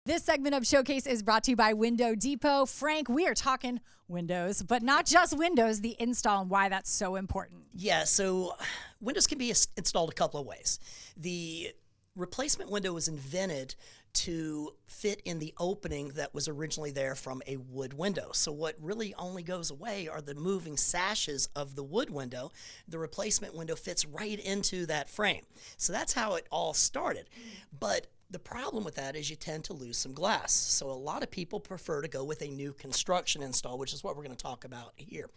This segment of Showcase is brought to you by Window Depot. Frank, we are talking windows, but not just windows, the install and why that's so important. Yeah, so windows can be installed a couple of ways. The replacement window was invented to fit in the opening that was originally there from a wood window. So what really only goes away are the moving sashes of the wood window. The replacement window fits right into that frame. So that's how it all started. But the problem with that is you tend to lose some glass. So a lot of people prefer to go with a new construction install, which is what we're going to talk about here.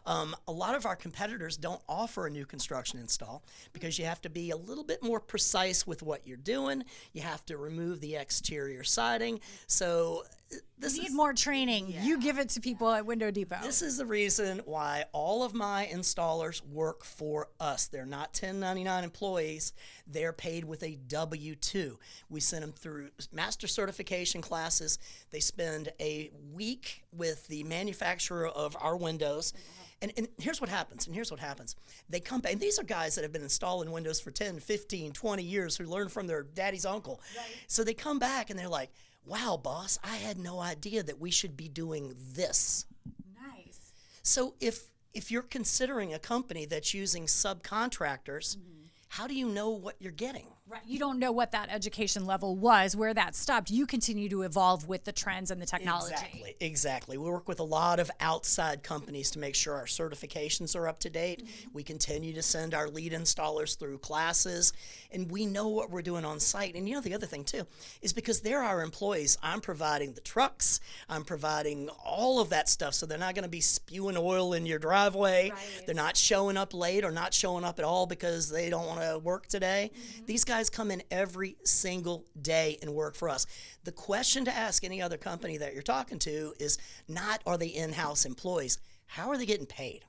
A lot of our competitors don't offer a new construction install because you have to be a little bit more precise with what you're doing. You have to remove the exterior siding. So this You need more training. Yeah. You give it to people at Window Depot. This is the reason why all of my installers work for us. They're not 1099 employees. They're paid with a W-2. We send them through master certification classes. They spend a week with the manufacturer of our windows. And here's what happens, They come back, and these are guys that have been installing windows for 10, 15, 20 years who learned from their daddy's uncle. Right. So they come back and they're like, wow, boss, I had no idea that we should be doing this. Nice. So if you're considering a company that's using subcontractors, how do you know what you're getting? Right. You don't know what that education level was, where that stopped. You continue to evolve with the trends and the technology. Exactly. We work with a lot of outside companies to make sure our certifications are up to date. We continue to send our lead installers through classes, and we know what we're doing on site. And you know, the other thing too is because they're our employees, I'm providing the trucks, I'm providing all of that stuff, so they're not going to be spewing oil in your driveway. Right. They're not showing up late or not showing up at all because they don't want to work today. These guys come in every single day and work for us. The question to ask any other company that you're talking to is not, are they in-house employees? How are they getting paid?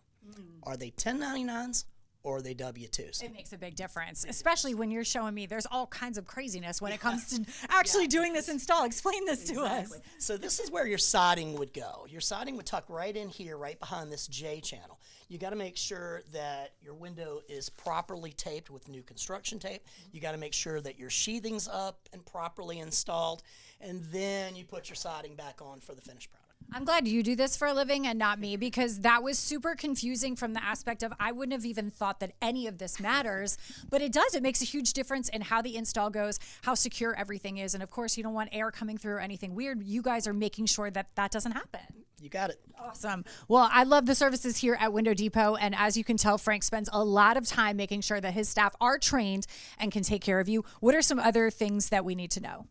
Are they 1099s or are they W-2s? It makes a big difference, especially when you're showing me there's all kinds of craziness when it comes to actually doing this install. Explain this to us. So this is where your siding would go. Your siding would tuck right in here, right behind this J channel. You got to make sure that your window is properly taped with new construction tape. You got to make sure that your sheathing's up and properly installed, and then you put your siding back on for the finished product. I'm glad you do this for a living and not me, because that was super confusing from the aspect of I wouldn't have even thought that any of this matters, but it does. It makes a huge difference in how the install goes, how secure everything is, and of course you don't want air coming through or anything weird. You guys are making sure that that doesn't happen. You got it. Awesome. Well, I love the services here at Window Depot, and as you can tell, Frank spends a lot of time making sure that his staff are trained and can take care of you. What are some other things that we need to know?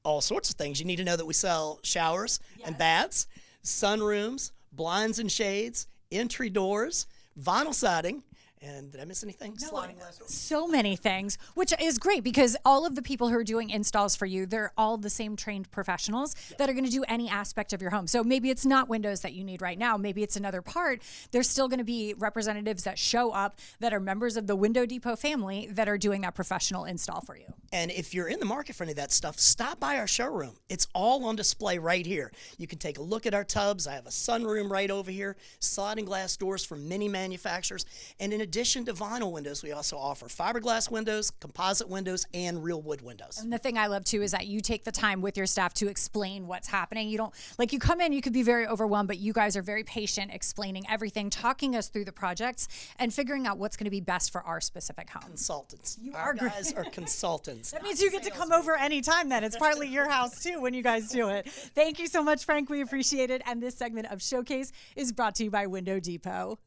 All sorts of things. You need to know that we sell showers and baths, sunrooms, blinds and shades, entry doors, vinyl siding, and did I miss anything? No, Sliding glass doors. so many things, which is great because all of the people who are doing installs for you, they're all the same trained professionals that are going to do any aspect of your home. So maybe it's not windows that you need right now. Maybe it's another part. There's still going to be representatives that show up that are members of the Window Depot family that are doing that professional install for you. And if you're in the market for any of that stuff, stop by our showroom. It's all on display right here. You can take a look at our tubs. I have a sunroom right over here, sliding glass doors from many manufacturers. And in addition to vinyl windows, we also offer fiberglass windows, composite windows, and real wood windows. And the thing I love too is that you take the time with your staff to explain what's happening. You don't, like, you come in, you could be very overwhelmed, but you guys are very patient, explaining everything, talking us through the projects, and figuring out what's going to be best for our specific home. Consultants. You Our are great. guys are consultants. That means you get to come over anytime then. It's partly your house too when you guys do it. Thank you so much, Frank. We appreciate it. And this segment of Showcase is brought to you by Window Depot.